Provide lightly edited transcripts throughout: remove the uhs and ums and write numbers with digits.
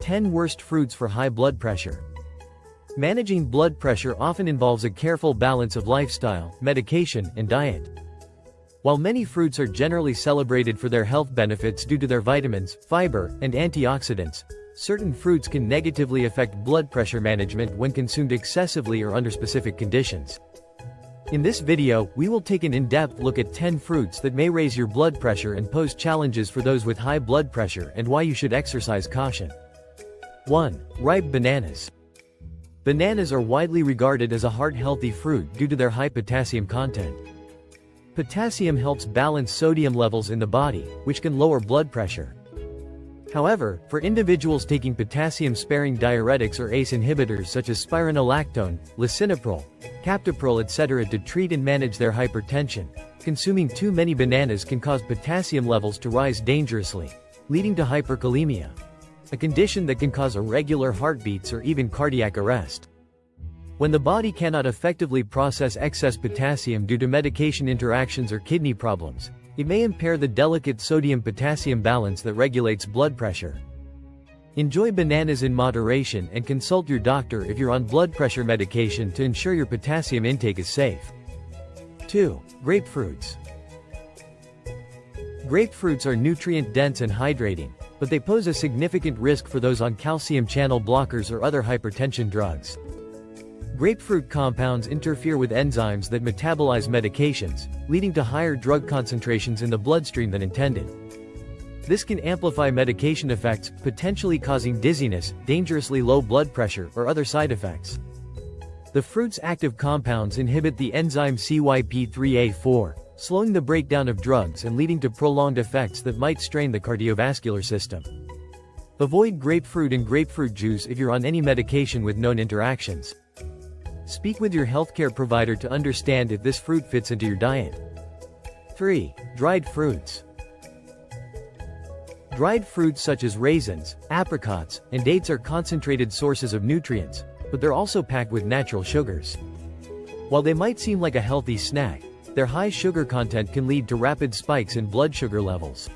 10 Worst Fruits for High Blood Pressure. Managing blood pressure often involves a careful balance of lifestyle, medication, and diet. While many fruits are generally celebrated for their health benefits due to their vitamins, fiber, and antioxidants, certain fruits can negatively affect blood pressure management when consumed excessively or under specific conditions. In this video, we will take an in-depth look at 10 fruits that may raise your blood pressure and pose challenges for those with high blood pressure and why you should exercise caution. 1. Ripe bananas. Bananas are widely regarded as a heart-healthy fruit due to their high potassium content. Potassium helps balance sodium levels in the body, which can lower blood pressure. However, for individuals taking potassium-sparing diuretics or ACE inhibitors such as spironolactone, lisinopril, captopril etc. to treat and manage their hypertension, consuming too many bananas can cause potassium levels to rise dangerously, leading to hyperkalemia, a condition that can cause irregular heartbeats or even cardiac arrest. When the body cannot effectively process excess potassium due to medication interactions or kidney problems, it may impair the delicate sodium-potassium balance that regulates blood pressure. Enjoy bananas in moderation and consult your doctor if you're on blood pressure medication to ensure your potassium intake is safe. 2. Grapefruits. Grapefruits are nutrient-dense and hydrating, but they pose a significant risk for those on calcium channel blockers or other hypertension drugs. Grapefruit compounds interfere with enzymes that metabolize medications, leading to higher drug concentrations in the bloodstream than intended. This can amplify medication effects, potentially causing dizziness, dangerously low blood pressure, or other side effects. The fruit's active compounds inhibit the enzyme CYP3A4, slowing the breakdown of drugs and leading to prolonged effects that might strain the cardiovascular system. Avoid grapefruit and grapefruit juice if you're on any medication with known interactions. Speak with your healthcare provider to understand if this fruit fits into your diet. 3. Dried fruits. Dried fruits such as raisins, apricots, and dates are concentrated sources of nutrients, but they're also packed with natural sugars. While they might seem like a healthy snack, their high sugar content can lead to rapid spikes in blood sugar levels.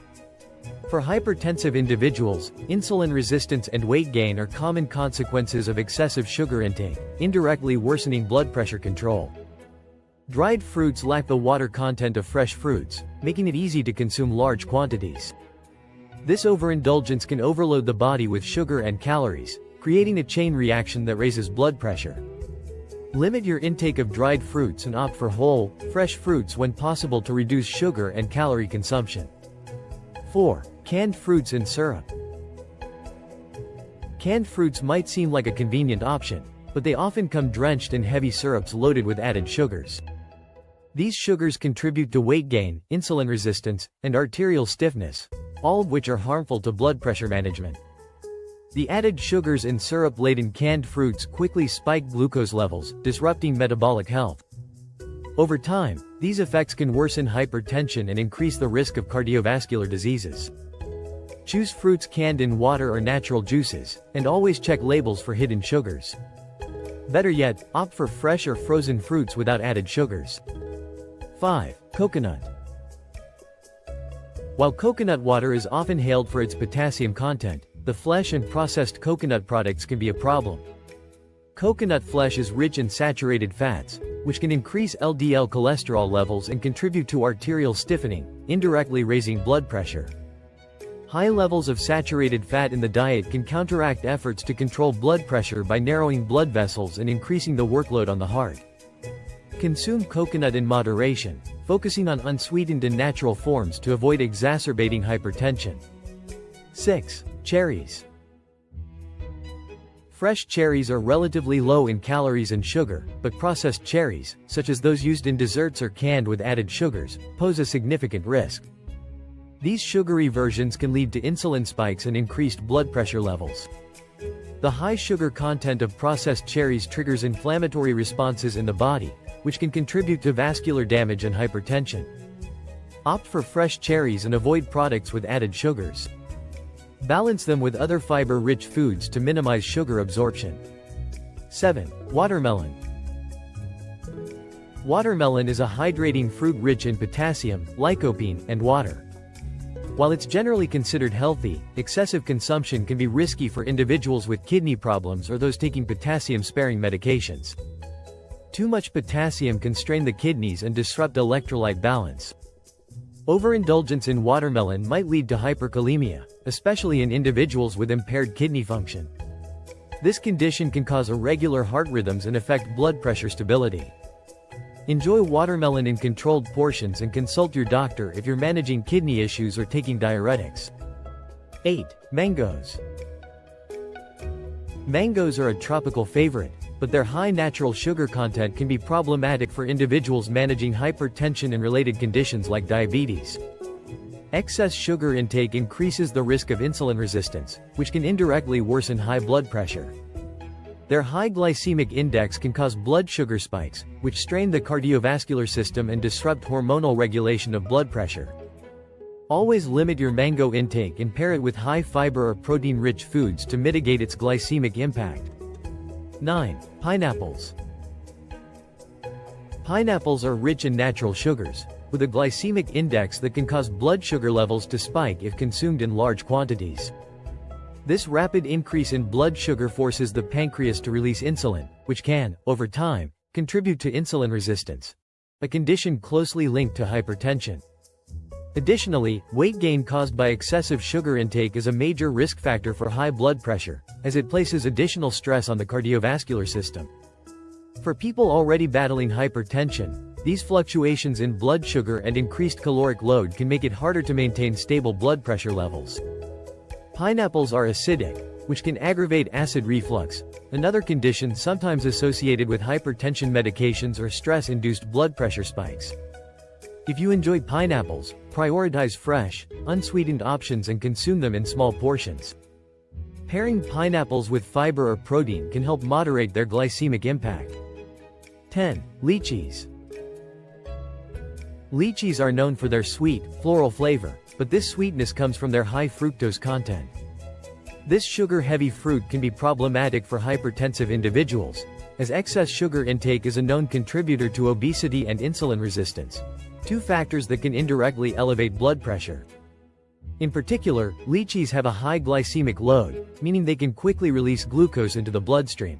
For hypertensive individuals, insulin resistance and weight gain are common consequences of excessive sugar intake, indirectly worsening blood pressure control. Dried fruits lack the water content of fresh fruits, making it easy to consume large quantities. This overindulgence can overload the body with sugar and calories, creating a chain reaction that raises blood pressure. Limit your intake of dried fruits and opt for whole, fresh fruits when possible to reduce sugar and calorie consumption. 4. Canned fruits and syrup. Canned fruits might seem like a convenient option, but they often come drenched in heavy syrups loaded with added sugars. These sugars contribute to weight gain, insulin resistance, and arterial stiffness, all of which are harmful to blood pressure management. The added sugars in syrup-laden canned fruits quickly spike glucose levels, disrupting metabolic health. Over time, these effects can worsen hypertension and increase the risk of cardiovascular diseases. Choose fruits canned in water or natural juices, and always check labels for hidden sugars. Better yet, opt for fresh or frozen fruits without added sugars. 5. Coconut. While coconut water is often hailed for its potassium content, the flesh and processed coconut products can be a problem. Coconut flesh is rich in saturated fats, which can increase LDL cholesterol levels and contribute to arterial stiffening, indirectly raising blood pressure. High levels of saturated fat in the diet can counteract efforts to control blood pressure by narrowing blood vessels and increasing the workload on the heart. Consume coconut in moderation, focusing on unsweetened and natural forms to avoid exacerbating hypertension. 6. Cherries. Fresh cherries are relatively low in calories and sugar, but processed cherries, such as those used in desserts or canned with added sugars, pose a significant risk. These sugary versions can lead to insulin spikes and increased blood pressure levels. The high sugar content of processed cherries triggers inflammatory responses in the body, which can contribute to vascular damage and hypertension. Opt for fresh cherries and avoid products with added sugars. Balance them with other fiber-rich foods to minimize sugar absorption. 7. Watermelon. Watermelon is a hydrating fruit rich in potassium, lycopene, and water. While it's generally considered healthy, excessive consumption can be risky for individuals with kidney problems or those taking potassium-sparing medications. Too much potassium can strain the kidneys and disrupt electrolyte balance. Overindulgence in watermelon might lead to hyperkalemia, especially in individuals with impaired kidney function. This condition can cause irregular heart rhythms and affect blood pressure stability. Enjoy watermelon in controlled portions and consult your doctor if you're managing kidney issues or taking diuretics. 8. Mangoes. Mangoes are a tropical favorite, but their high natural sugar content can be problematic for individuals managing hypertension and related conditions like diabetes. Excess sugar intake increases the risk of insulin resistance, which can indirectly worsen high blood pressure. Their high glycemic index can cause blood sugar spikes, which strain the cardiovascular system and disrupt hormonal regulation of blood pressure. Always limit your mango intake and pair it with high fiber or protein-rich foods to mitigate its glycemic impact. 9. Pineapples. Pineapples are rich in natural sugars, with a glycemic index that can cause blood sugar levels to spike if consumed in large quantities. This rapid increase in blood sugar forces the pancreas to release insulin, which can, over time, contribute to insulin resistance, a condition closely linked to hypertension. Additionally, weight gain caused by excessive sugar intake is a major risk factor for high blood pressure, as it places additional stress on the cardiovascular system. For people already battling hypertension, these fluctuations in blood sugar and increased caloric load can make it harder to maintain stable blood pressure levels. Pineapples are acidic, which can aggravate acid reflux, another condition sometimes associated with hypertension medications or stress-induced blood pressure spikes. If you enjoy pineapples, prioritize fresh, unsweetened options and consume them in small portions. Pairing pineapples with fiber or protein can help moderate their glycemic impact. 10. Lychees. Lychees are known for their sweet, floral flavor, but this sweetness comes from their high fructose content. This sugar-heavy fruit can be problematic for hypertensive individuals, as excess sugar intake is a known contributor to obesity and insulin resistance, two factors that can indirectly elevate blood pressure. In particular, lychees have a high glycemic load, meaning they can quickly release glucose into the bloodstream.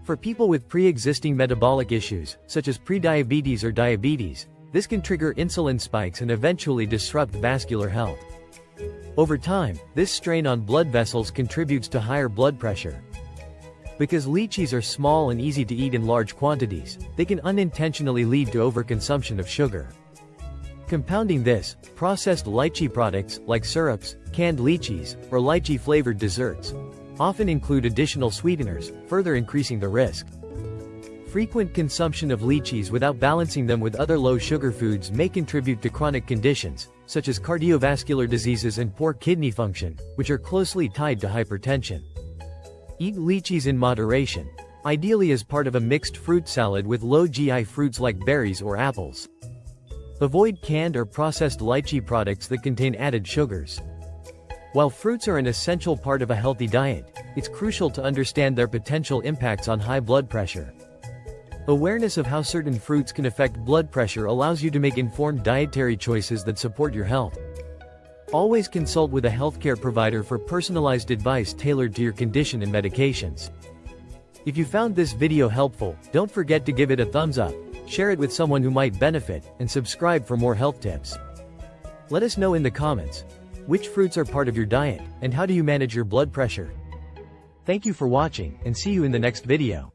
For people with pre-existing metabolic issues, such as prediabetes or diabetes, this can trigger insulin spikes and eventually disrupt vascular health. Over time, this strain on blood vessels contributes to higher blood pressure. Because lychees are small and easy to eat in large quantities, they can unintentionally lead to overconsumption of sugar. Compounding this, processed lychee products, like syrups, canned lychees, or lychee-flavored desserts, often include additional sweeteners, further increasing the risk. Frequent consumption of lychees without balancing them with other low-sugar foods may contribute to chronic conditions, such as cardiovascular diseases and poor kidney function, which are closely tied to hypertension. Eat lychees in moderation, ideally as part of a mixed fruit salad with low GI fruits like berries or apples. Avoid canned or processed lychee products that contain added sugars. While fruits are an essential part of a healthy diet, it's crucial to understand their potential impacts on high blood pressure. Awareness of how certain fruits can affect blood pressure allows you to make informed dietary choices that support your health. Always consult with a healthcare provider for personalized advice tailored to your condition and medications. If you found this video helpful, don't forget to give it a thumbs up, share it with someone who might benefit, and subscribe for more health tips. Let us know in the comments, which fruits are part of your diet, and how do you manage your blood pressure? Thank you for watching, and see you in the next video.